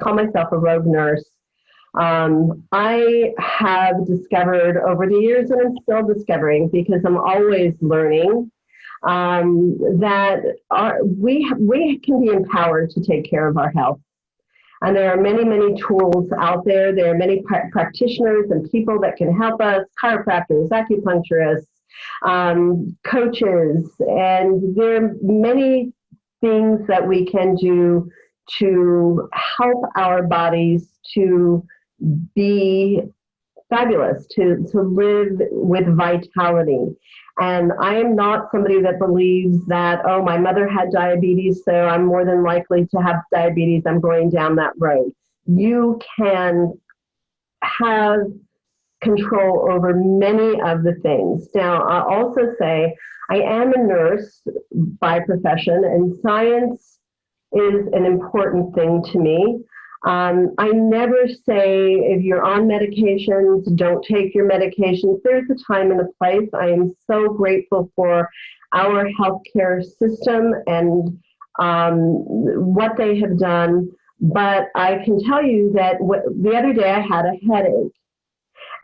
call myself a rogue nurse. I have discovered over the years, and I'm still discovering because I'm always learning, that we can be empowered to take care of our health. And there are many, many tools out there. There are many practitioners and people that can help us, chiropractors, acupuncturists, coaches, and there are many things that we can do to help our bodies to be fabulous, to live with vitality. And I am not somebody that believes that, oh, my mother had diabetes, so I'm more than likely to have diabetes. I'm going down that road. You can have control over many of the things. Now, I'll also say I am a nurse by profession, and science is an important thing to me. I never say if you're on medications, don't take your medications. There's a time and a place. I am so grateful for our healthcare system and what they have done. But I can tell you that the other day I had a headache.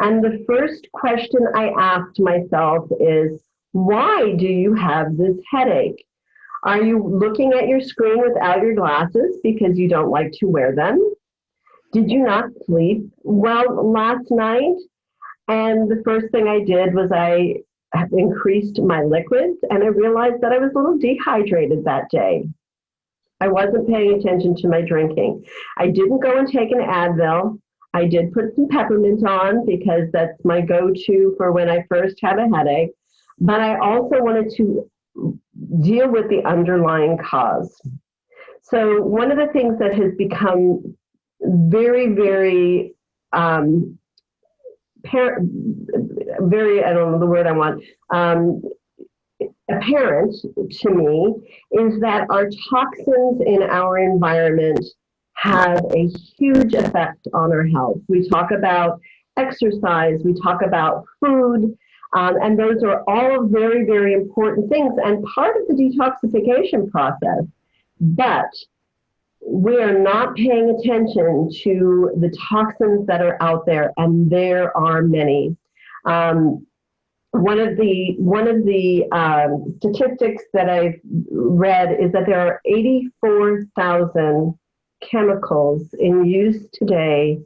And the first question I asked myself is, why do you have this headache? Are you looking at your screen without your glasses because you don't like to wear them? Did you not sleep well last night? And the first thing I did was I increased my liquids, and I realized that I was a little dehydrated that day. I wasn't paying attention to my drinking. I didn't go and take an Advil. I did put some peppermint on because that's my go-to for when I first have a headache. But I also wanted to deal with the underlying cause. So one of the things that has become very, very, very, I don't know the word I want, apparent to me is that our toxins in our environment have a huge effect on our health. We talk about exercise, we talk about food, and those are all very, very important things and part of the detoxification process. But we are not paying attention to the toxins that are out there, and there are many. One of the statistics that I've read is that there are 84,000 chemicals in use today,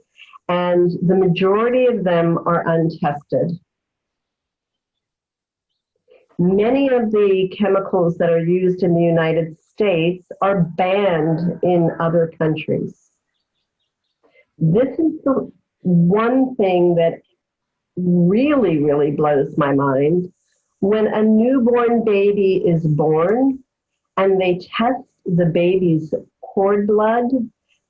and the majority of them are untested. Many of the chemicals that are used in the United States are banned in other countries. This is the one thing that really, really blows my mind. When a newborn baby is born and they test the baby's cord blood,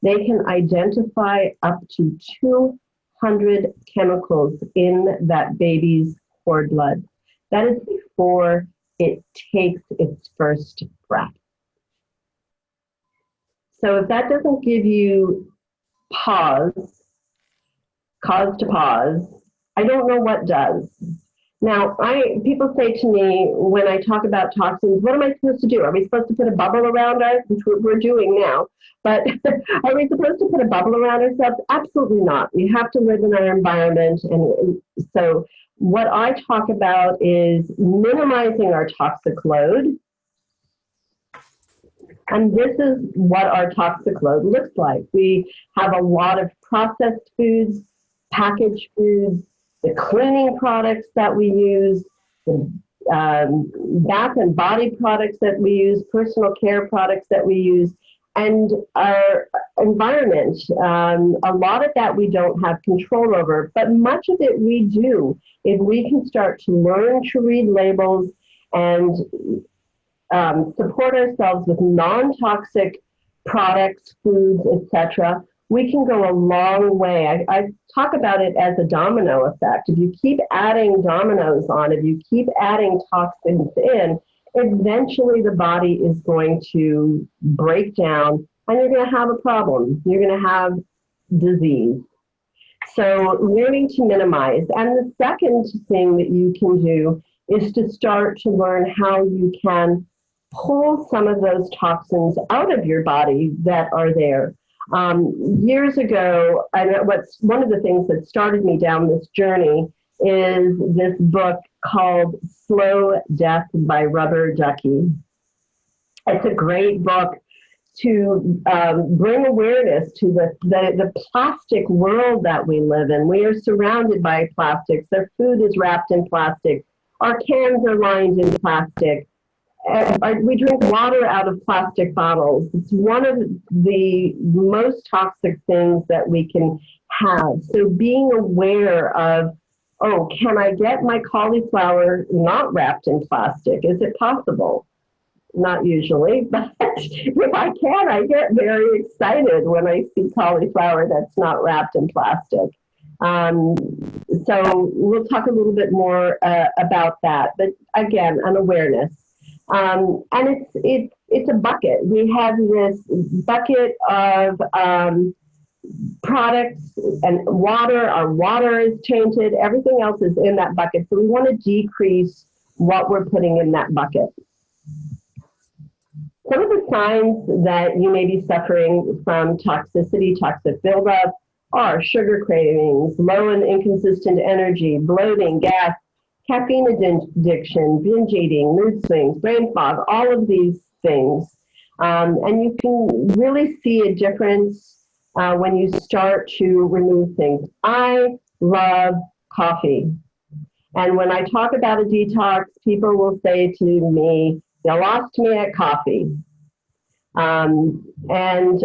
they can identify up to 200 chemicals in that baby's cord blood. That is before it takes its first breath. So if that doesn't give you cause to pause, I don't know what does. Now, people say to me when I talk about toxins, what am I supposed to do? Are we supposed to put a bubble around us, which we're doing now? But are we supposed to put a bubble around ourselves? Absolutely not. We have to live in our environment. And so what I talk about is minimizing our toxic load. And this is what our toxic load looks like. We have a lot of processed foods, packaged foods, the cleaning products that we use, the bath and body products that we use, personal care products that we use, and our environment. A lot of that we don't have control over, but much of it we do. If we can start to learn to read labels and support ourselves with non-toxic products, foods, etc., we can go a long way. I talk about it as a domino effect. If you keep adding dominoes on, if you keep adding toxins in, eventually the body is going to break down and you're going to have a problem. You're going to have disease. So learning to minimize. And the second thing that you can do is to start to learn how you can pull some of those toxins out of your body that are there. Years ago, what's one of the things that started me down this journey is this book called Slow Death by Rubber Ducky. It's a great book to bring awareness to the plastic world that we live in. We are surrounded by plastics. Our food is wrapped in plastic. Our cans are lined in plastic. We drink water out of plastic bottles. It's one of the most toxic things that we can have. So being aware of, oh, can I get my cauliflower not wrapped in plastic? Is it possible? Not usually, but if I can, I get very excited when I see cauliflower that's not wrapped in plastic. So we'll talk a little bit more about that. But again, an awareness. And it's a bucket. We have this bucket of products and water. Our water is tainted. Everything else is in that bucket. So we want to decrease what we're putting in that bucket. Some of the signs that you may be suffering from toxicity, toxic buildup, are sugar cravings, low and inconsistent energy, bloating, gas, caffeine addiction, binge eating, mood swings, brain fog, all of these things. And you can really see a difference when you start to remove things. I love coffee. And when I talk about a detox, people will say to me, "You lost me at coffee." And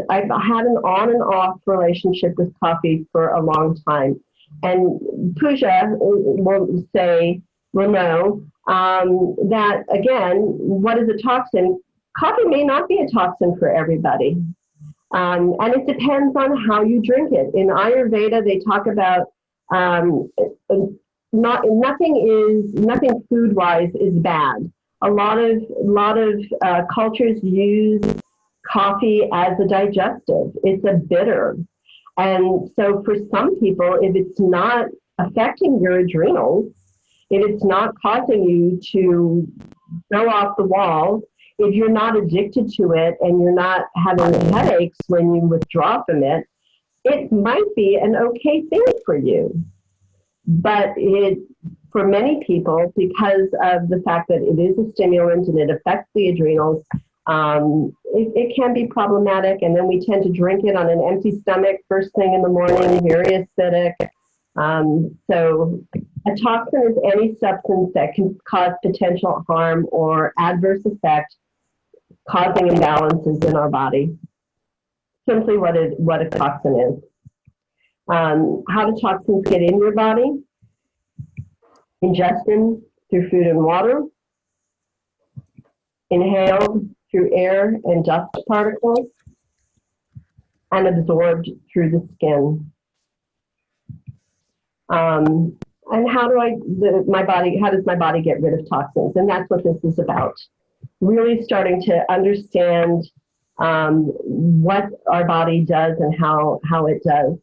I've had an on and off relationship with coffee for a long time. And Pooja will know that, again, what is a toxin? Coffee may not be a toxin for everybody. And it depends on how you drink it. In Ayurveda, they talk about nothing food-wise is bad. A lot of cultures use coffee as a digestive. It's a bitter. And so for some people, if it's not affecting your adrenals, if it's not causing you to go off the wall, if you're not addicted to it and you're not having headaches when you withdraw from it, it might be an okay thing for you. But for many people, because of the fact that it is a stimulant and it affects the adrenals, it can be problematic. And then we tend to drink it on an empty stomach first thing in the morning, very acidic. So a toxin is any substance that can cause potential harm or adverse effect, causing imbalances in our body. Simply what a toxin is. How do toxins get in your body? Ingestion through food and water, inhaled through air and dust particles, and absorbed through the skin. And how does my body get rid of toxins? And that's what this is about. Really starting to understand what our body does and how it does.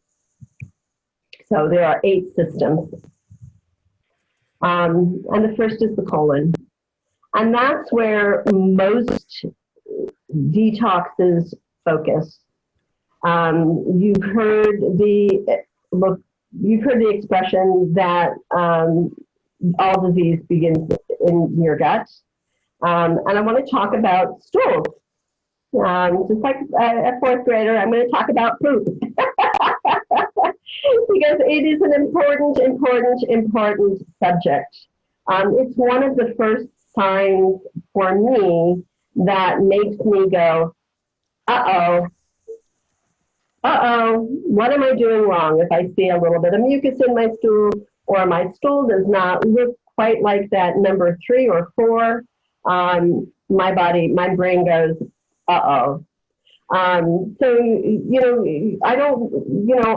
So there are 8 systems. And the first is the colon. And that's where most detoxes focus. You've heard the expression that all disease begins in your gut. And I want to talk about stools. Just like a 4th grader, I'm going to talk about poop. Because it is an important subject. It's one of the first signs for me that makes me go, uh-oh, what am I doing wrong? If I see a little bit of mucus in my stool, or my stool does not look quite like that number 3 or 4, my brain goes, uh-oh. So,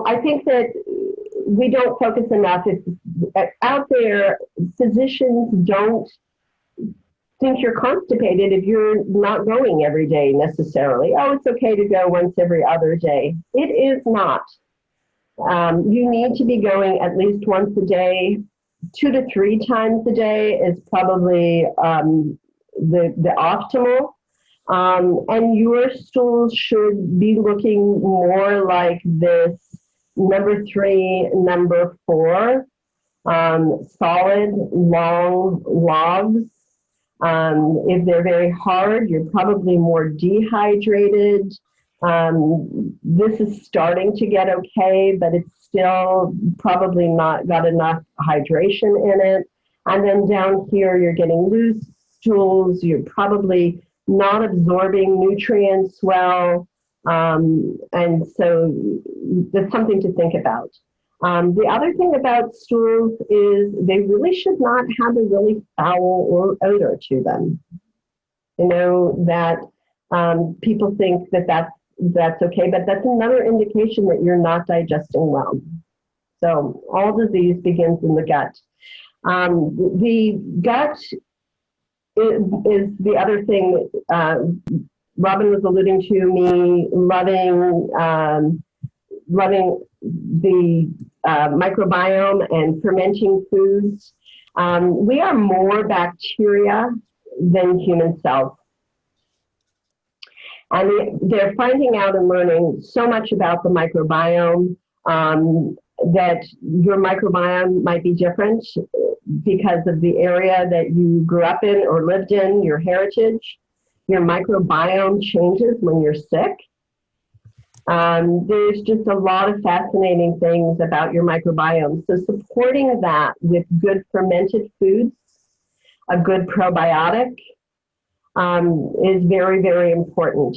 I think that we don't focus enough. Out there, physicians don't think you're constipated if you're not going every day necessarily. Oh, it's okay to go once every other day. It is not. You need to be going at least once a day. 2 to 3 times a day is probably the optimal. And your stools should be looking more like this number 3, number 4, solid, long logs. If they're very hard, you're probably more dehydrated. This is starting to get okay, but it's still probably not got enough hydration in it. And then down here, you're getting loose stools. You're probably not absorbing nutrients well. And so that's something to think about. The other thing about stools is they really should not have a really foul or odor to them. You know, that people think that that's okay, but that's another indication that you're not digesting well. So all disease begins in the gut. The gut is the other thing. Robin was alluding to me loving the microbiome and fermenting foods. We are more bacteria than human cells. And they're finding out and learning so much about the microbiome that your microbiome might be different because of the area that you grew up in or lived in, your heritage. Your microbiome changes when you're sick. There's just a lot of fascinating things about your microbiome. So supporting that with good fermented foods, a good probiotic, is very, very important.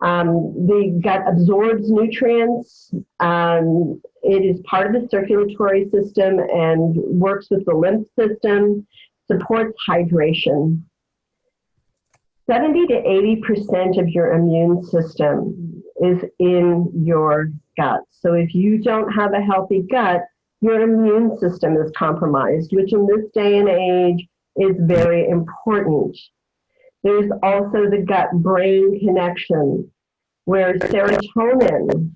The gut absorbs nutrients. It is part of the circulatory system and works with the lymph system, supports hydration. 70 to 80% of your immune system is in your gut. So if you don't have a healthy gut, your immune system is compromised, which in this day and age is very important. There's also the gut-brain connection, where serotonin,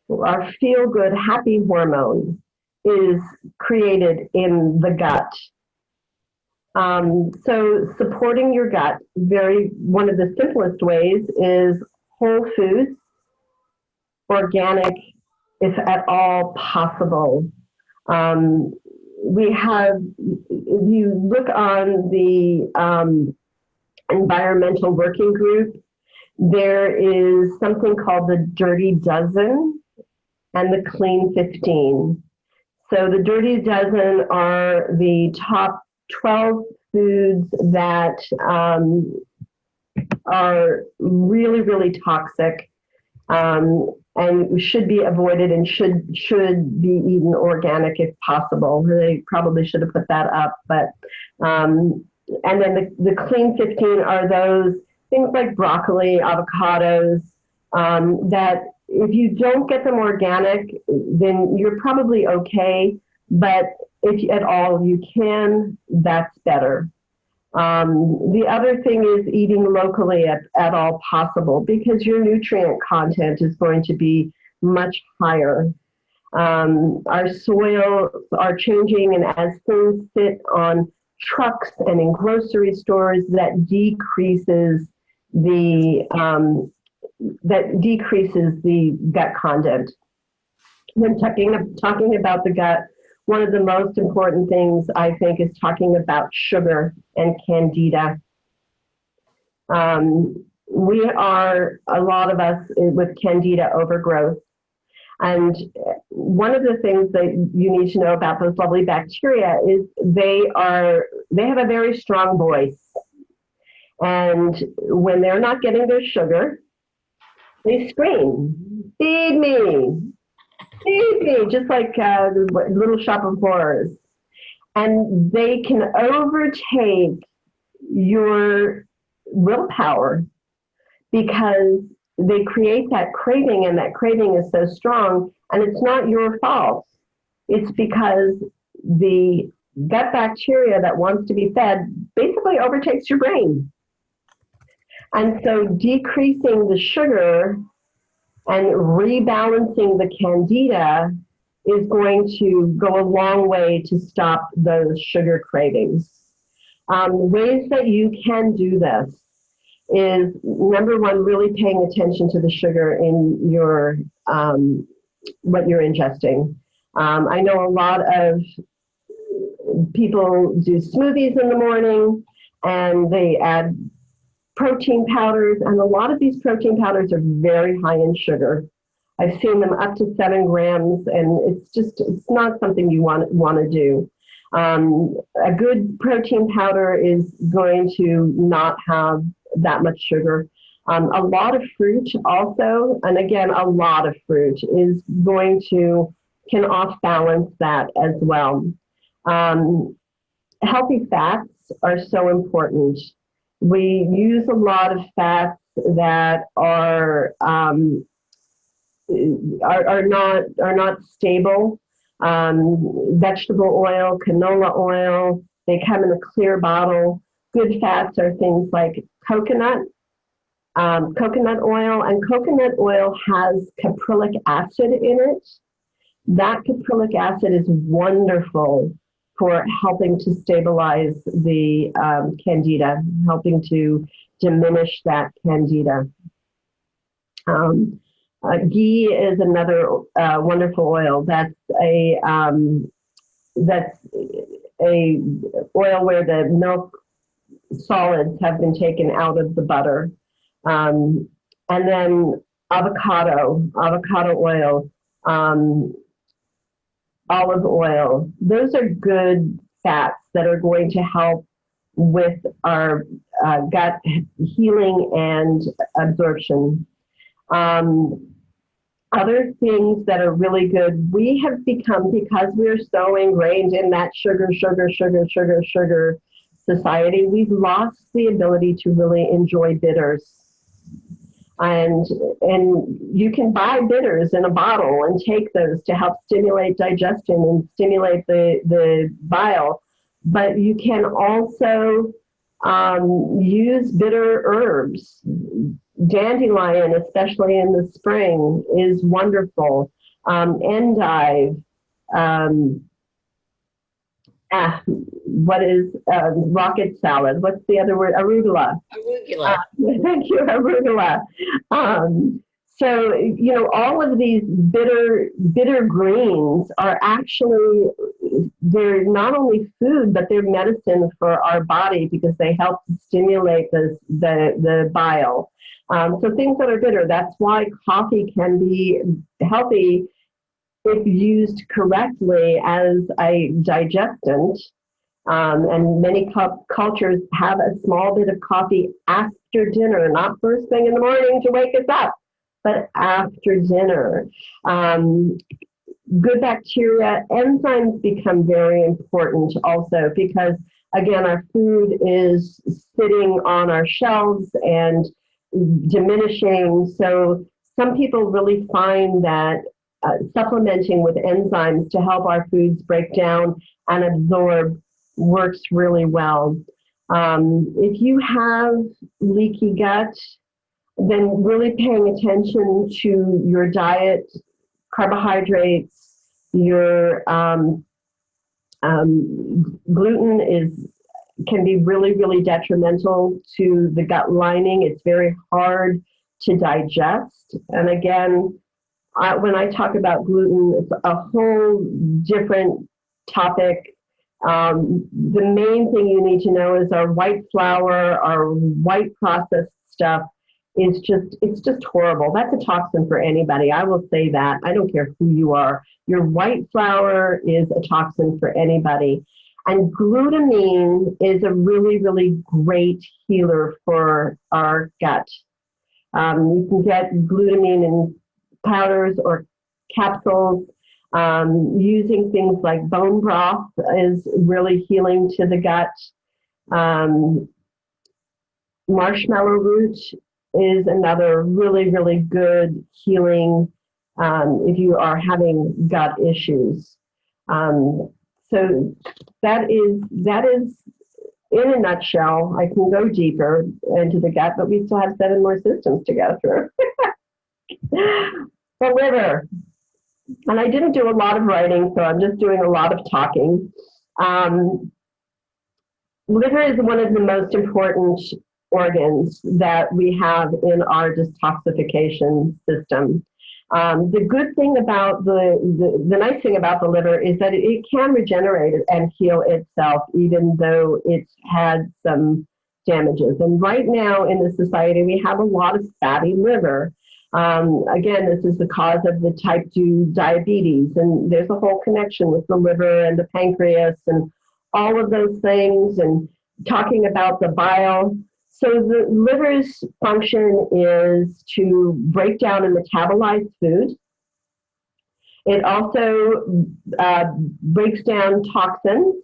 our feel-good, happy hormone, is created in the gut. So supporting your gut, one of the simplest ways is whole foods, organic, if at all possible. If you look on the environmental working group, there is something called the Dirty Dozen and the Clean 15. So the Dirty Dozen are the top 12 foods that are really, really toxic and should be avoided and should be eaten organic if possible. They probably should have put that up, but and then the Clean 15 are those things like broccoli, avocados, that if you don't get them organic, then you're probably okay. But if at all you can, that's better. The other thing is eating locally at all possible, because your nutrient content is going to be much higher. Our soils are changing, and as things sit on trucks and in grocery stores, that decreases the gut content. When talking about the gut, one of the most important things I think is talking about sugar and candida. We are, a lot of us, with candida overgrowth. And one of the things that you need to know about those lovely bacteria is they have a very strong voice. And when they're not getting their sugar, they scream, "Feed me, feed me," just like Little Shop of Horrors. And they can overtake your willpower because they create that craving, and that craving is so strong, and it's not your fault. It's because the gut bacteria that wants to be fed basically overtakes your brain. And so decreasing the sugar and rebalancing the candida is going to go a long way to stop those sugar cravings. Ways that you can do this is, number one, really paying attention to the sugar in your what you're ingesting. I know a lot of people do smoothies in the morning and they add protein powders, and a lot of these protein powders are very high in sugar. I've seen them up to 7 grams, and it's not something you want to do. A good protein powder is going to not have that much sugar. A lot of fruit also, and again, a lot of fruit is can off balance that as well. Healthy fats are so important. We use a lot of fats that are not stable. Vegetable oil, canola oil, they come in a clear bottle. Good fats are things like coconut oil, and coconut oil has caprylic acid in it. That caprylic acid is wonderful for helping to stabilize the candida, helping to diminish that candida. Ghee is another wonderful oil. That's a oil where the milk solids have been taken out of the butter. And then avocado oil, olive oil. Those are good fats that are going to help with our gut healing and absorption. Other things that are really good, we have become, because we're so ingrained in that sugar society, we've lost the ability to really enjoy bitters. And you can buy bitters in a bottle and take those to help stimulate digestion and stimulate the bile. But you can also use bitter herbs. Dandelion, especially in the spring, is wonderful. Endive. What is rocket salad? What's the other word? Arugula. Arugula. Thank you, arugula. So, all of these bitter greens are actually, they're not only food, but they're medicine for our body because they help to stimulate the bile. So things that are bitter, that's why coffee can be healthy if used correctly as a digestant. And many cultures have a small bit of coffee after dinner, not first thing in the morning to wake us up, but after dinner. Good bacteria, enzymes become very important also because, again, our food is sitting on our shelves and diminishing. So some people really find that supplementing with enzymes to help our foods break down and absorb works really well. If you have leaky gut, then really paying attention to your diet, carbohydrates, your gluten can be really, really detrimental to the gut lining. It's very hard to digest. And again, when I talk about gluten, it's a whole different topic. The main thing you need to know is our white flour, our white processed stuff it's just horrible. That's a toxin for anybody. I will say that. I don't care who you are. Your white flour is a toxin for anybody. And glutamine is a really, really great healer for our gut. You can get glutamine in powders or capsules. Using things like bone broth is really healing to the gut. Marshmallow root is another really, really good healing if you are having gut issues. So that is in a nutshell. I can go deeper into the gut, but we still have 7 more systems to go through. The liver. And I didn't do a lot of writing, so I'm just doing a lot of talking. Liver is one of the most important organs that we have in our detoxification system. The good thing about the nice thing about the liver is that it can regenerate and heal itself, even though it's had some damages. And right now in the society, we have a lot of fatty liver. Again, this is the cause of the type 2 diabetes, and there's a whole connection with the liver and the pancreas and all of those things, and talking about the bile. So the liver's function is to break down and metabolize food. It also breaks down toxins,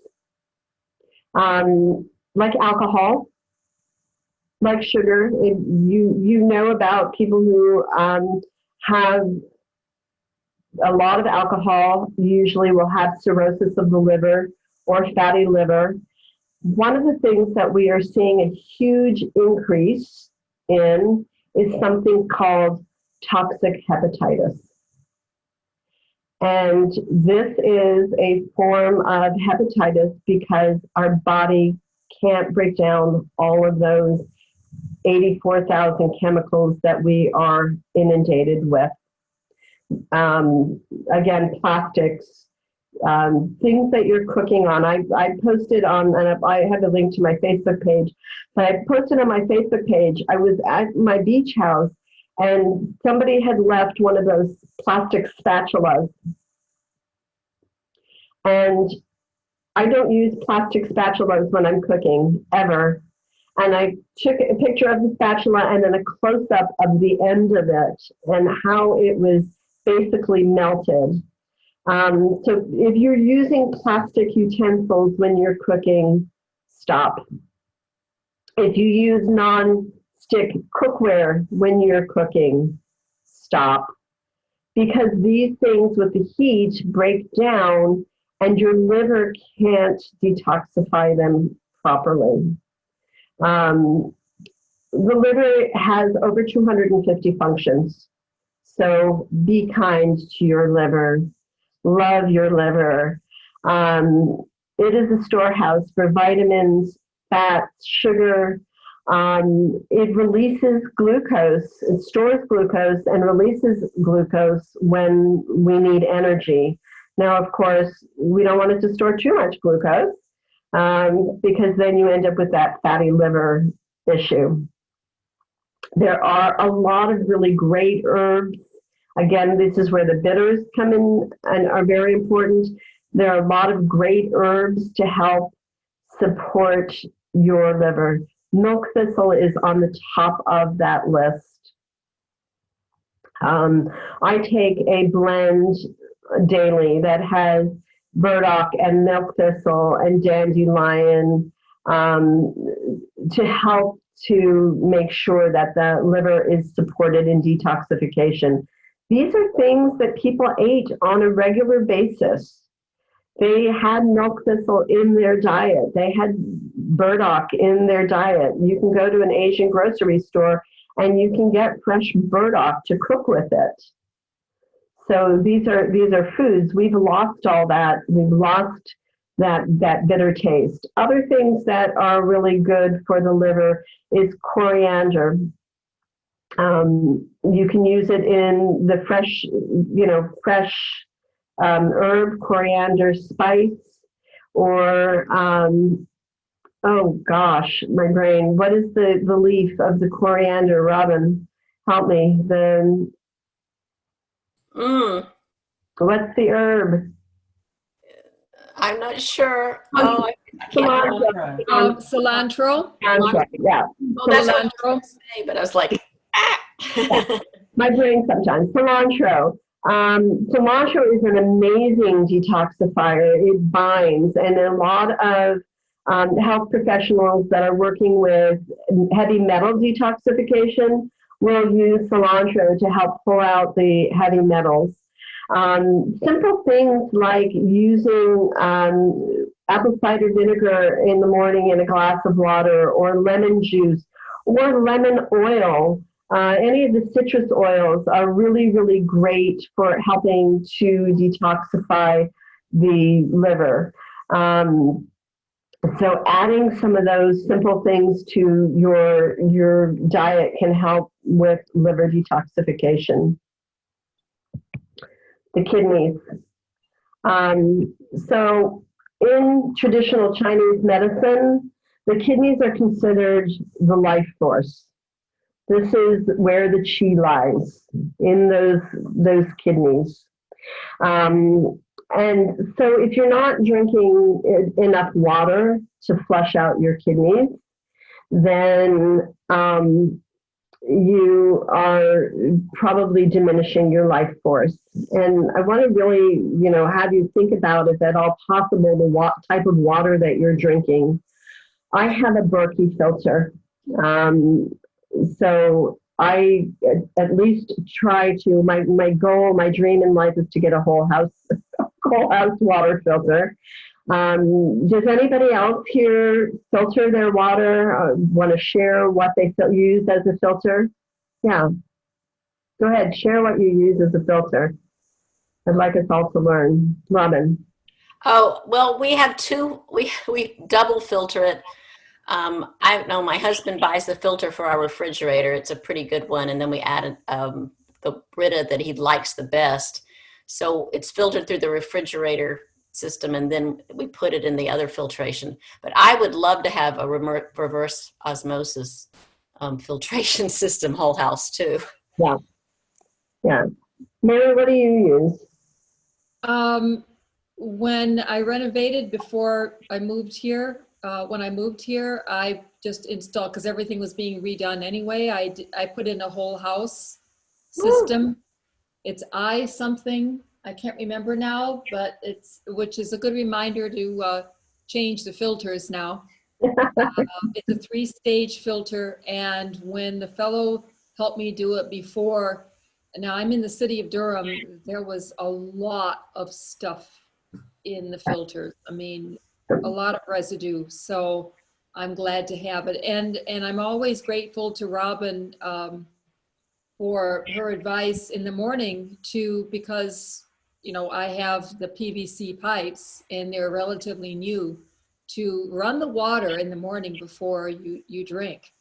like alcohol, like sugar. You know about people who have a lot of alcohol, usually will have cirrhosis of the liver or fatty liver. One of the things that we are seeing a huge increase in is something called toxic hepatitis. And this is a form of hepatitis because our body can't break down all of those 84,000 chemicals that we are inundated with. Again, plastics, things that you're cooking on. I posted on, and I have a link to my Facebook page, but I posted on my Facebook page, I was at my beach house and somebody had left one of those plastic spatulas. And I don't use plastic spatulas when I'm cooking, ever. And I took a picture of the spatula and then a close-up of the end of it and how it was basically melted. So if you're using plastic utensils when you're cooking, stop. If you use non-stick cookware when you're cooking, stop. Because these things with the heat break down and your liver can't detoxify them properly. The liver has over 250 functions. So be kind to your liver. Love your liver. It is a storehouse for vitamins, fats, sugar. It releases glucose. It stores glucose and releases glucose when we need energy. Now, of course, we don't want it to store too much glucose because then you end up with that fatty liver issue. There are a lot of really great herbs. Again, this is where the bitters come in and are very important. There are a lot of great herbs to help support your liver. Milk thistle is on the top of that list. I take a blend daily that has burdock and milk thistle and dandelion to help to make sure that the liver is supported in detoxification. These are things that people ate on a regular basis. They had milk thistle in their diet. They had burdock in their diet. You can go to an Asian grocery store and you can get fresh burdock to cook with it. So these are foods. We've lost all that. We've lost that bitter taste. Other things that are really good for the liver is coriander. You can use it in the fresh herb, coriander spice, or oh gosh, my brain. What is the leaf of the coriander, Robin? Help me. What's the herb? I'm not sure. Cilantro. Cilantro, yeah. Well, that's what I was going to say, but I was like, Yeah. My brain sometimes. Cilantro. Cilantro is an amazing detoxifier. It binds, and a lot of health professionals that are working with heavy metal detoxification will use cilantro to help pull out the heavy metals. Simple things like using apple cider vinegar in the morning in a glass of water, or lemon juice, or lemon oil. Any of the citrus oils are really, really great for helping to detoxify the liver. So adding some of those simple things to your diet can help with liver detoxification. The kidneys. So in traditional Chinese medicine, the kidneys are considered the life force. This is where the qi lies, in those kidneys. And so if you're not drinking enough water to flush out your kidneys, then you are probably diminishing your life force. And I want to really, have you think about, if at all possible, the type of water that you're drinking. I have a Berkey filter. So I at least try to, my goal, my dream in life is to get a whole house water filter. Does anybody else here filter their water? Want to share what they use as a filter? Yeah. Go ahead, share what you use as a filter. I'd like us all to learn. Robin. Oh, well, we have two, we double filter it. I know my husband buys the filter for our refrigerator. It's a pretty good one. And then we added the Brita that he likes the best. So it's filtered through the refrigerator system, and then we put it in the other filtration. But I would love to have a reverse osmosis filtration system, whole house too. Yeah. Yeah. Mary, what do you use? When I renovated before I moved here, I just installed, because everything was being redone anyway. I put in a whole house system. Ooh. It's something. I can't remember now, but which is a good reminder to change the filters now. It's a 3-stage filter, and when the fellow helped me do it before, now I'm in the city of Durham, there was a lot of stuff in the filters. I mean, a lot of residue. So I'm glad to have it, and I'm always grateful to Robin for her advice in the morning because I have the PVC pipes and they're relatively new, to run the water in the morning before you drink.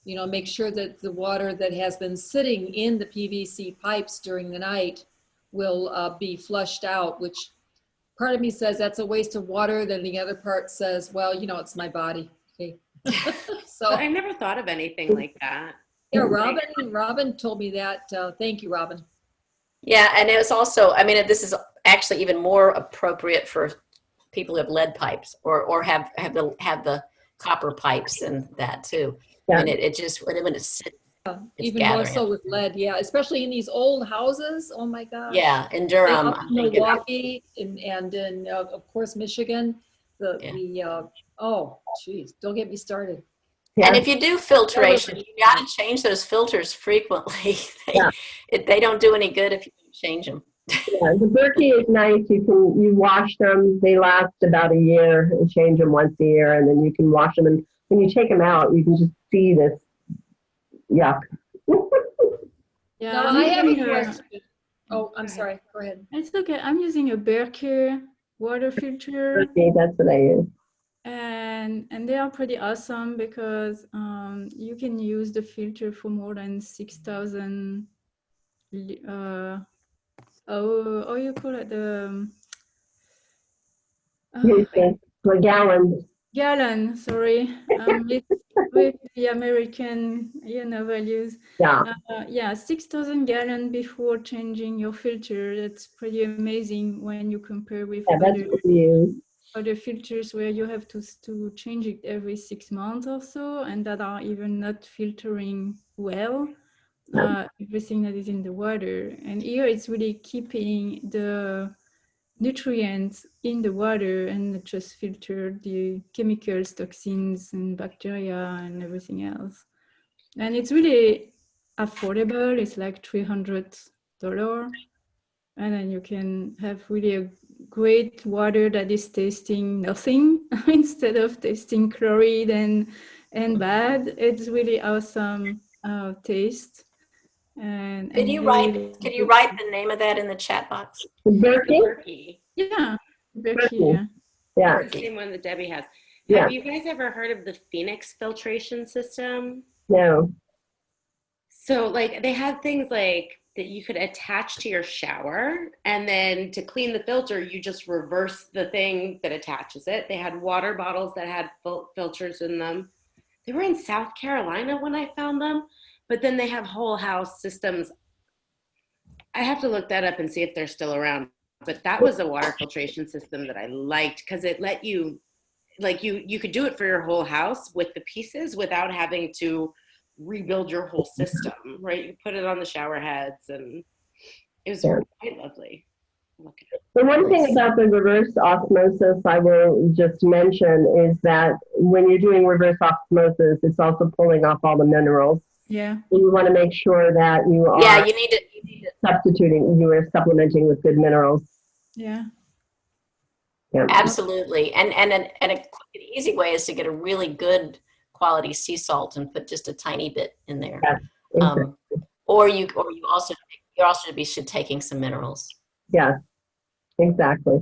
Make sure that the water that has been sitting in the PVC pipes during the night will be flushed out, which part of me says that's a waste of water. Then the other part says, well, it's my body. Okay. So I never thought of anything like that. Yeah, Robin told me that. Thank you, Robin. Yeah, and it was also, this is actually even more appropriate for people who have lead pipes or have the copper pipes and that too. Yeah. It just, when it sits, even more so with lead, yeah, especially in these old houses. Oh my gosh. Yeah, in Durham, up in Milwaukee, and in of course Michigan. Oh geez, don't get me started. Yeah. And if you do filtration, you got to change those filters frequently. They don't do any good if you don't change them. Yeah, the Berkey is nice. You wash them. They last about a year, and change them once a year, and then you can wash them. And when you take them out, you can just see this yuck. Yeah, now, I have a question. Oh, I'm sorry. Go ahead. It's okay. I'm using a Berkey water filter. Berkey, that's what I use. And they are pretty awesome because you can use the filter for more than 6,000 how you call it, gallon, sorry. With the American values. Yeah, 6,000 gallons before changing your filter. That's pretty amazing when you compare with other filters where you have to change it every 6 months or so, and that are even not filtering well everything that is in the water. And here it's really keeping the nutrients in the water and not just filter the chemicals, toxins, and bacteria and everything else. And it's really affordable. It's like $300. And then you can have really a great water that is tasting nothing instead of tasting chloride and bad. It's really awesome taste. And could you write the name of that in the chat box? Berkey? Yeah, Berkey. Yeah. It's the same one that Debbie has. Yeah. Have you guys ever heard of the Phoenix filtration system? No. So like they have things like that you could attach to your shower, and then to clean the filter, you just reverse the thing that attaches it. They had water bottles that had filters in them. They were in South Carolina when I found them, but then they have whole house systems. I have to look that up and see if they're still around. But that was a water filtration system that I liked because it let you, like you could do it for your whole house with the pieces without having to rebuild your whole system, right? You put it on the shower heads, and it was quite lovely. Look at it. The one thing about the reverse osmosis I will just mention is that when you're doing reverse osmosis, it's also pulling off all the minerals. Yeah. You want to make sure that you are Yeah, you need to substituting, you are supplementing with good minerals. Yeah. Yeah. absolutely. And an easy way is to get a really good quality sea salt and put just a tiny bit in there. Yeah, exactly. Or you also should taking some minerals. Yeah, exactly.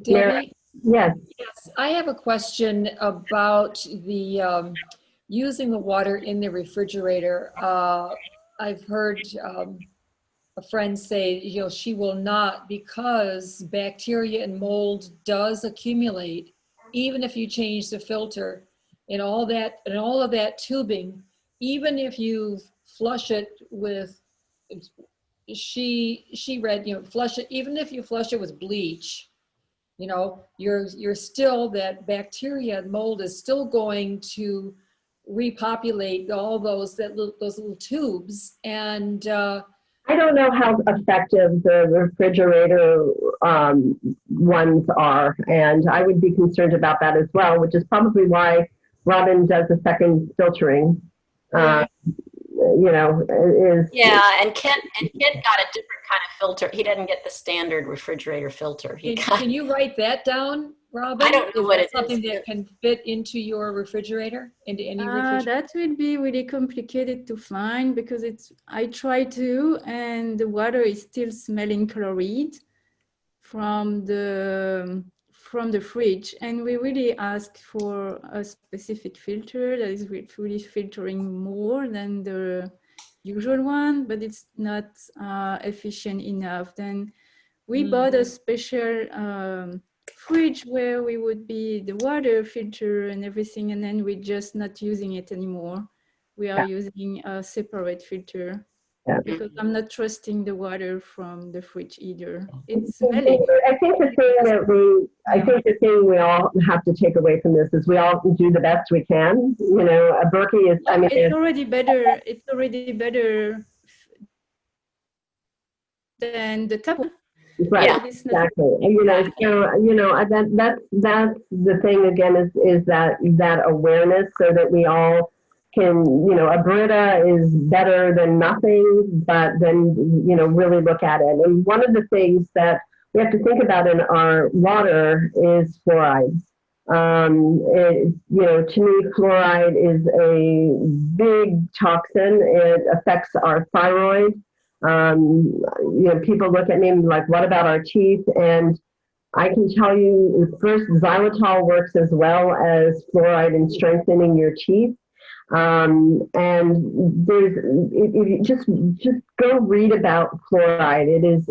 Debbie, Yes. yes, I have a question about the using the water in the refrigerator. I've heard a friend say, she will not, because bacteria and mold does accumulate, even if you change the filter and all of that tubing, even if you flush it with, she read, flush it, even if you flush it with bleach, you're still, that bacteria and mold is still going to repopulate all those little tubes. And I don't know how effective the refrigerator ones are, and I would be concerned about that as well, which is probably why Robin does a second filtering. Yeah. And Kent got a different kind of filter. He doesn't get the standard refrigerator filter. can you write that down, Robin? I don't know what it is. Something that can fit into your refrigerator, into any refrigerator? That would be really complicated to find because I try to, and the water is still smelling chloride from the fridge, and we really ask for a specific filter that is really filtering more than the usual one, but it's not efficient enough. Then we bought a special fridge where we would be the water filter and everything, and then we're just not using it anymore. We are using a separate filter because I'm not trusting the water from the fridge either. It's smelling. I think the thing we all have to take away from this is we all do the best we can. A Berkey is, it's already better. It's already better than the tap. right. Yeah. Exactly. That's the thing again is that awareness, so that we all can, a Brita is better than nothing, but then, really look at it. And one of the things that we have to think about in our water is fluorides. To me, fluoride is a big toxin. It affects our thyroid. People look at me like, what about our teeth? And I can tell you, first, xylitol works as well as fluoride in strengthening your teeth. And just go read about fluoride. It is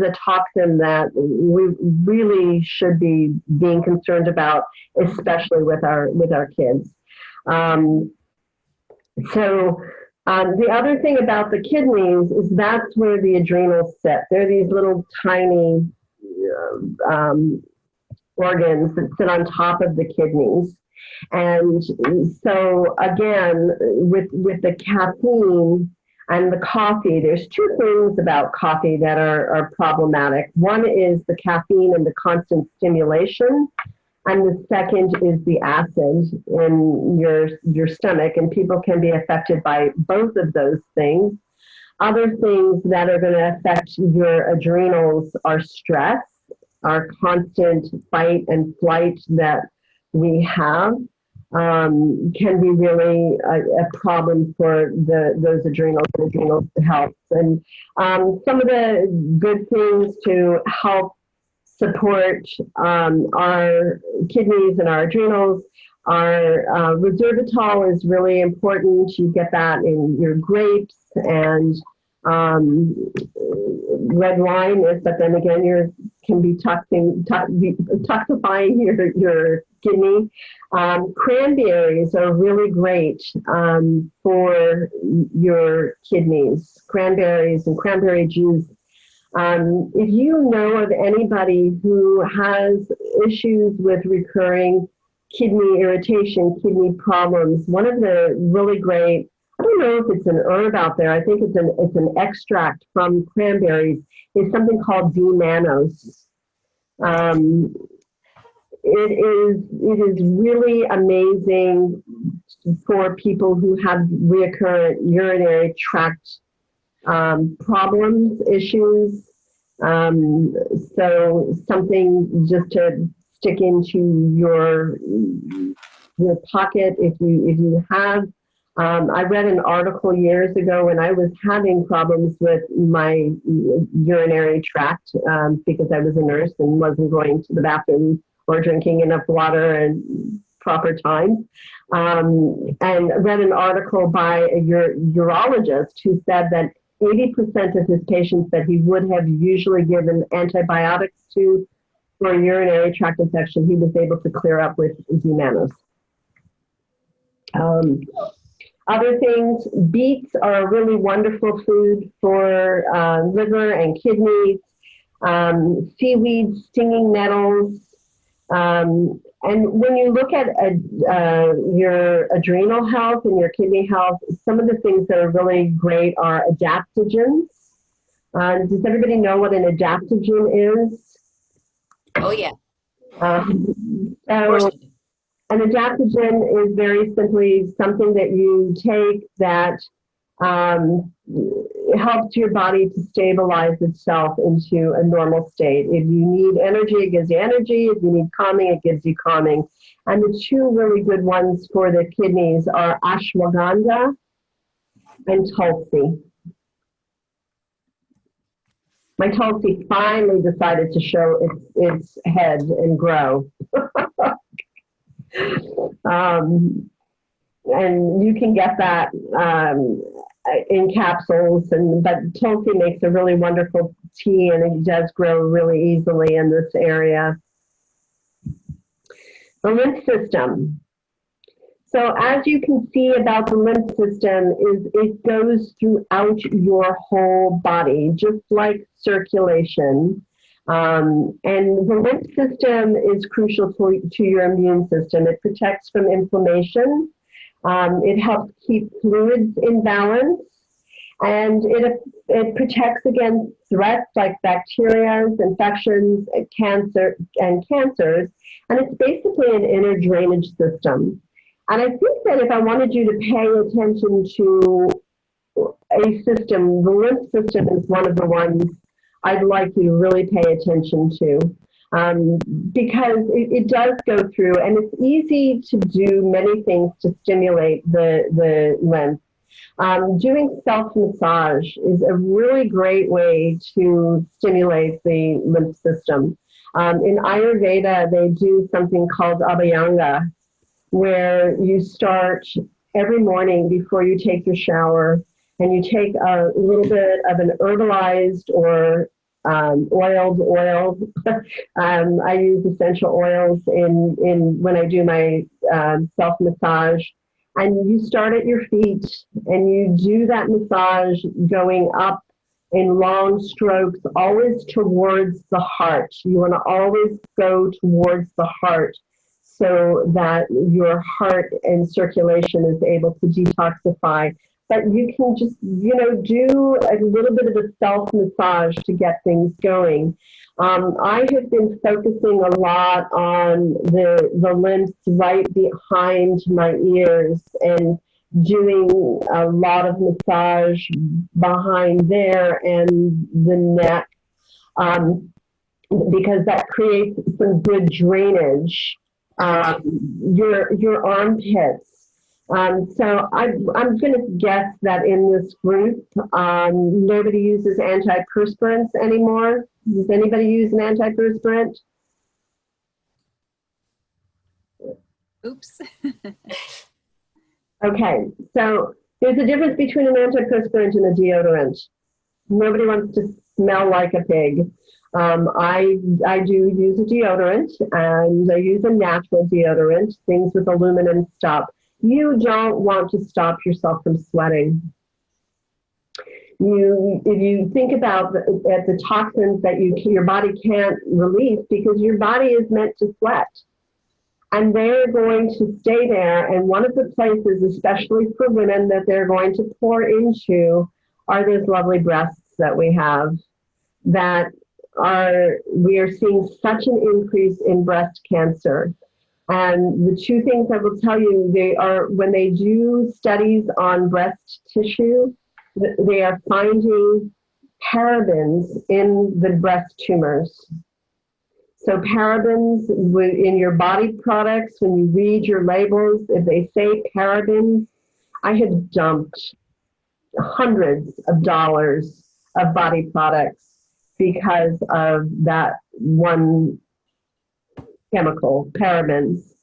a toxin that we really should be being concerned about, especially with our kids. The other thing about the kidneys is that's where the adrenals sit. They're these little tiny organs that sit on top of the kidneys. And so again, with the caffeine and the coffee, there's two things about coffee that are problematic. One is the caffeine and the constant stimulation. And the second is the acid in your stomach, and people can be affected by both of those things. Other things that are going to affect your adrenals are stress, our constant fight and flight that we have can be really a problem for those adrenal health. And some of the good things to help support our kidneys and our adrenals. Our resveratrol is really important. You get that in your grapes and red wine, but then again, can be toxifying your kidney. Cranberries are really great for your kidneys. Cranberries and cranberry juice. If you know of anybody who has issues with recurring kidney irritation, kidney problems, one of the really great, I don't know if it's an herb out there, I think it's an extract from cranberries, is something called D-mannose. It is really amazing for people who have recurrent urinary tract problems, issues. So something just to stick into your pocket if you have. I read an article years ago when I was having problems with my urinary tract because I was a nurse and wasn't going to the bathroom or drinking enough water and proper time. And read an article by a urologist who said that 80% of his patients that he would have usually given antibiotics to for a urinary tract infection, he was able to clear up with D-mannose. Other things, beets are a really wonderful food for liver and kidneys. Seaweed, stinging nettles. And when you look at your adrenal health and your kidney health, some of the things that are really great are adaptogens. Does everybody know what an adaptogen is? Oh, yeah. So an adaptogen is very simply something that you take that helps your body to stabilize itself into a normal state. If you need energy, it gives you energy. If you need calming, it gives you calming. And the two really good ones for the kidneys are ashwagandha and tulsi. My tulsi finally decided to show its head and grow. And you can get that in capsules, but tulsi makes a really wonderful tea, and it does grow really easily in this area. The lymph system. So as you can see about the lymph system, it goes throughout your whole body, just like circulation. And the lymph system is crucial to your immune system. It protects from inflammation. It helps keep fluids in balance, and it protects against threats like bacteria, infections, cancers. And it's basically an inner drainage system. And I think that if I wanted you to pay attention to a system, the lymph system is one of the ones I'd like you to really pay attention to. Because it does go through, and it's easy to do many things to stimulate the lymph. Doing self-massage is a really great way to stimulate the lymph system. In Ayurveda, they do something called abhyanga, where you start every morning before you take your shower, and you take a little bit of an herbalized or oiled oil. I use essential oils in when I do my self-massage. And you start at your feet, and you do that massage going up in long strokes, always towards the heart. You want to always go towards the heart so that your heart and circulation is able to detoxify. But you can just, do a little bit of a self-massage to get things going. I have been focusing a lot on the lymphs right behind my ears and doing a lot of massage behind there and the neck, because that creates some good drainage. Your armpits. So I'm going to guess that in this group, nobody uses antiperspirants anymore. Does anybody use an antiperspirant? Oops. Okay, so there's a difference between an antiperspirant and a deodorant. Nobody wants to smell like a pig. I do use a deodorant, and I use a natural deodorant, things with aluminum stop. You don't want to stop yourself from sweating. If you think about the toxins that your body can't release, because your body is meant to sweat, and they're going to stay there. And one of the places, especially for women, that they're going to pour into are those lovely breasts that we have. We are seeing such an increase in breast cancer. And the two things I will tell you, when they do studies on breast tissue, they are finding parabens in the breast tumors. So parabens in your body products, when you read your labels, if they say parabens, I have dumped hundreds of dollars of body products because of that one chemical, parabens.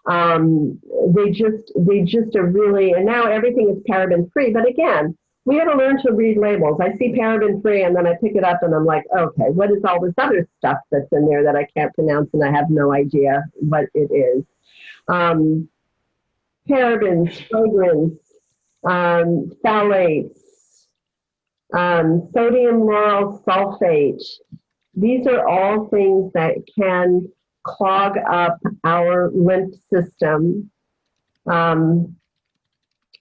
They just are really, and now everything is paraben free. But again, we have to learn to read labels. I see paraben free, and then I pick it up and I'm like, okay, what is all this other stuff that's in there that I can't pronounce and I have no idea what it is? Parabens, fragrance, phthalates, sodium lauryl sulfate. These are all things that can clog up our lymph system.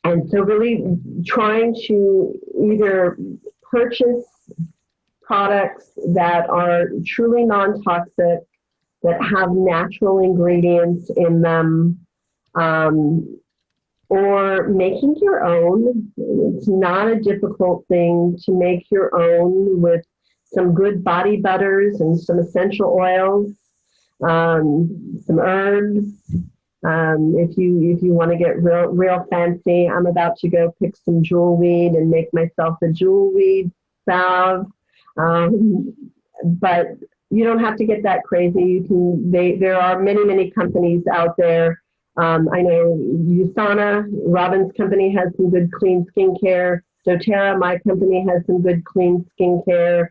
And so really trying to either purchase products that are truly non-toxic, that have natural ingredients in them, or making your own. It's not a difficult thing to make your own with some good body butters and some essential oils, some herbs. If you want to get real fancy, I'm about to go pick some jewel weed and make myself a jewel weed salve. But you don't have to get that crazy. There are many companies out there. I know USANA, Robin's company, has some good clean skincare. doTERRA, my company, has some good clean skincare.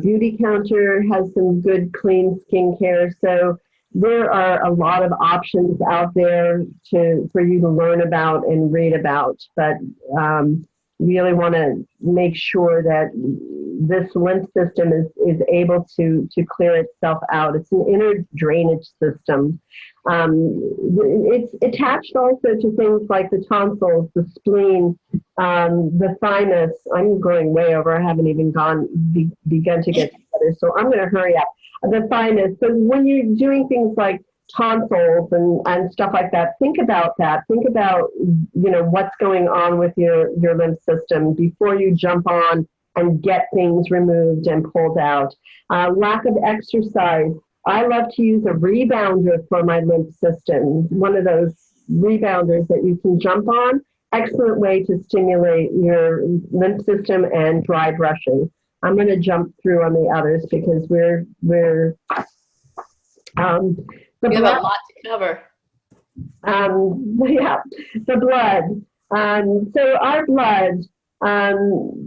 Beauty Counter has some good clean skincare. So there are a lot of options out there for you to learn about and read about. But really want to make sure that this lymph system is able to clear itself out. It's an inner drainage system. It's attached also to things like the tonsils, the spleen, the thymus. I'm going way over. I haven't even begun to get together, so I'm going to hurry up. The thymus. So when you're doing things like tonsils and stuff like that, think about that. Think about, what's going on with your lymph system before you jump on and get things removed and pulled out. Lack of exercise. I love to use a rebounder for my lymph system. One of those rebounders that you can jump on. Excellent way to stimulate your lymph system and dry brushing. I'm going to jump through on the others because we're we have a lot to cover. Yeah, the blood. So our blood,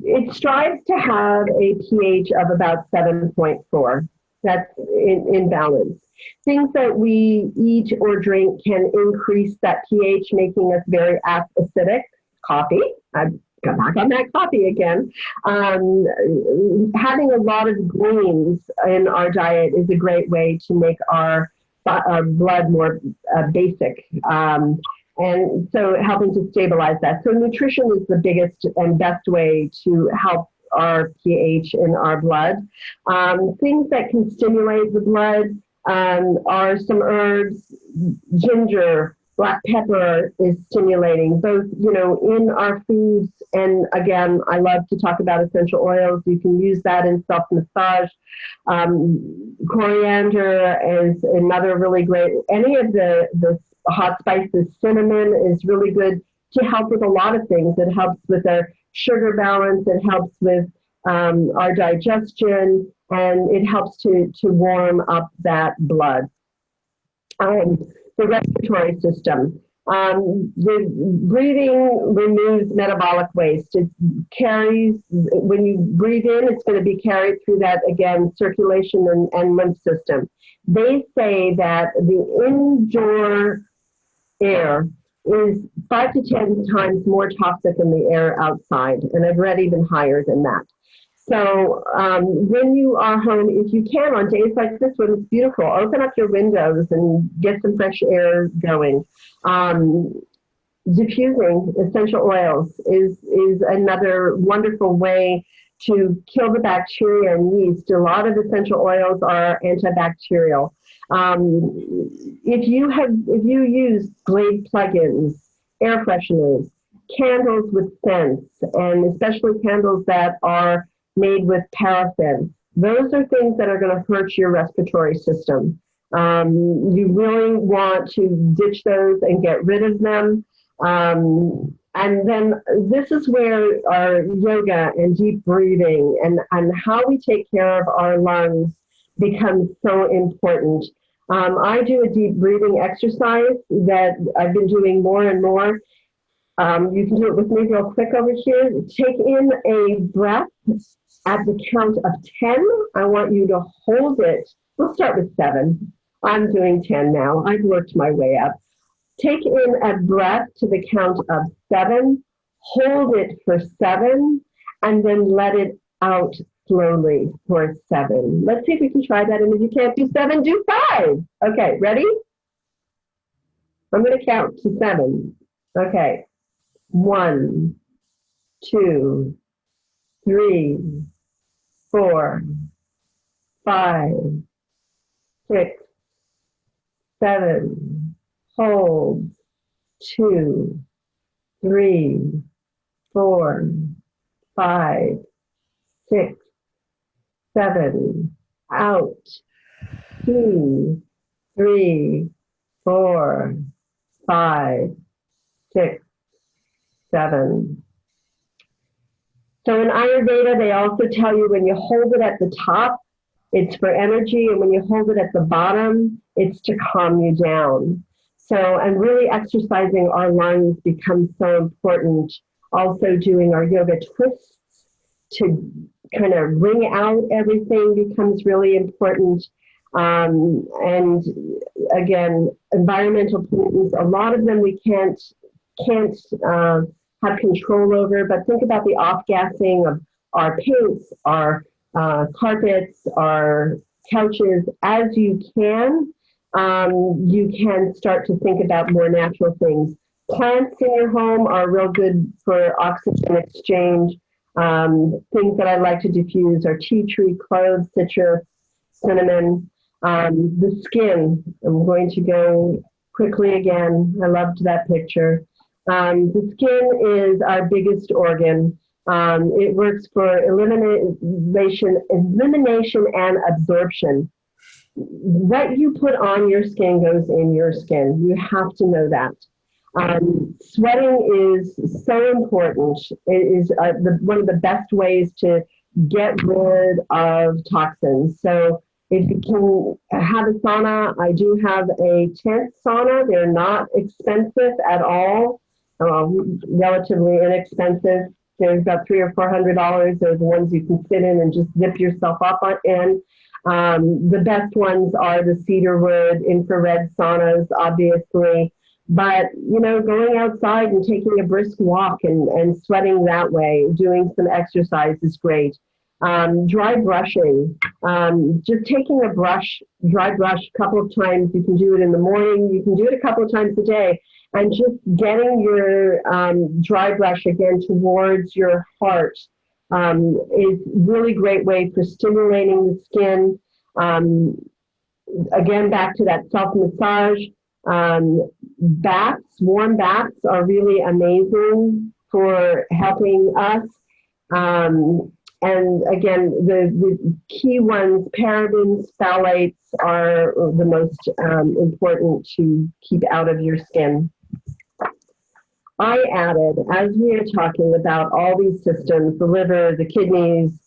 it strives to have a pH of about 7.4. That's in balance. Things that we eat or drink can increase that pH, making us very acidic. Coffee, I've got back on that coffee again. Having a lot of greens in our diet is a great way to make our blood more basic. And so helping to stabilize that. So nutrition is the biggest and best way to help our pH in our blood. Things that can stimulate the blood are some herbs. Ginger, black pepper is stimulating, both, in our foods. And again, I love to talk about essential oils. You can use that in self-massage. Coriander is another really great. Any of the hot spices, cinnamon is really good to help with a lot of things. It helps with our sugar balance. It helps with our digestion. and it helps to warm up that blood. The respiratory system. The breathing removes metabolic waste. It carries, when you breathe in, it's going to be carried through that, again, circulation and lymph system. They say that the indoor air is 5 to 10 times more toxic than the air outside, and I've read even higher than that. So when you are home, if you can, on days like this when it's beautiful, open up your windows and get some fresh air going. Diffusing essential oils is another wonderful way to kill the bacteria and yeast. A lot of essential oils are antibacterial. If you use Glade plugins, air fresheners, candles with scents, and especially candles that are made with paraffin, those are things that are going to hurt your respiratory system. You really want to ditch those and get rid of them. And then this is where our yoga and deep breathing and how we take care of our lungs becomes so important. I do a deep breathing exercise that I've been doing more and more. You can do it with me real quick over here. Take in a breath at the count of 10. I want you to hold it. We'll start with 7. I'm doing 10 now. I've worked my way up. Take in a breath to the count of 7. Hold it for 7, and then let it out slowly for 7. Let's see if we can try that. And if you can't do 7, do 5. Okay, ready? I'm going to count to 7. Okay. 1, 2, 3, 4, 5, 6, 7. Hold. 2, 3, 4, 5, 6, 7. Out. 2, 3, 4, 5, 6, 7. So in Ayurveda, they also tell you when you hold it at the top, it's for energy, and when you hold it at the bottom, it's to calm you down. So, and really exercising our lungs becomes so important. Also doing our yoga twists to kind of wring out everything becomes really important. And again, environmental pollutants, a lot of them we can't have control over, but think about the off-gassing of our paints, our carpets, our couches. As you can start to think about more natural things. Plants in your home are real good for oxygen exchange. Things that I like to diffuse are tea tree, cloves, citrus, cinnamon. The skin, I'm going to go quickly again. I loved that picture. The skin is our biggest organ. It works for elimination and absorption. What you put on your skin goes in your skin. You have to know that. Sweating is so important. It is one of the best ways to get rid of toxins. So if you can have a sauna, I do have a tent sauna. They're not expensive at all. Relatively inexpensive. There's about $300 or $400. Those are the ones you can sit in and just zip yourself up in. The best ones are the cedar wood, infrared saunas, obviously. But, going outside and taking a brisk walk and sweating that way, doing some exercise is great. Dry brushing, just taking a dry brush a couple of times. You can do it in the morning. You can do it a couple of times a day. And just getting your dry brush again towards your heart is really great way for stimulating the skin. Again, back to that self-massage. Baths, warm baths are really amazing for helping us. And again, the key ones, parabens, phthalates are the most important to keep out of your skin. I added, as we are talking about all these systems, the liver, the kidneys,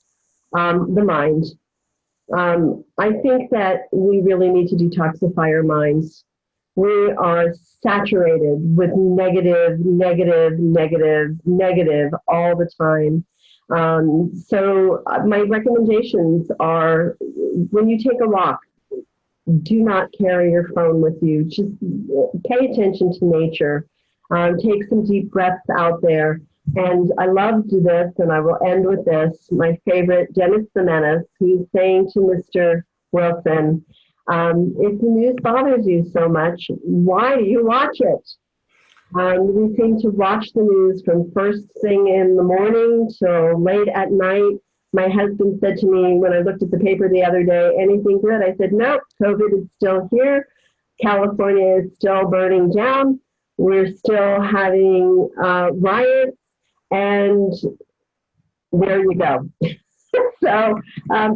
the mind, I think that we really need to detoxify our minds. We are saturated with negative, negative, negative, negative all the time. So my recommendations are, when you take a walk, do not carry your phone with you. Just pay attention to nature. Take some deep breaths out there. And I loved this, and I will end with this. My favorite, Dennis the Menace, who's saying to Mr. Wilson, if the news bothers you so much, why do you watch it? We seem to watch the news from first thing in the morning till late at night. My husband said to me when I looked at the paper the other day, anything good? I said, no, COVID is still here. California is still burning down. We're still having riots. And there you go. So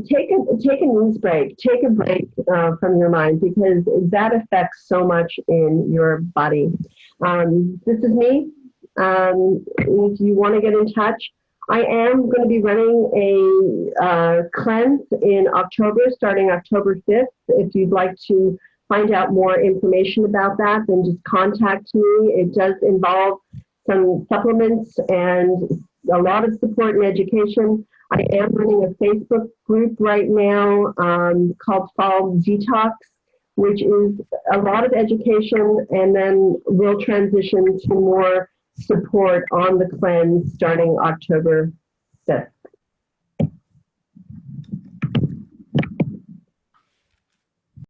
take a news break. Take a break from your mind, because that affects so much in your body. This is me. If you want to get in touch, I am going to be running a cleanse in October, starting October 5th. If you'd like to find out more information about that, then just contact me. It does involve some supplements and a lot of support and education. I am running a Facebook group right now called Fall Detox, which is a lot of education, and then we'll transition to more support on the cleanse starting October 5th.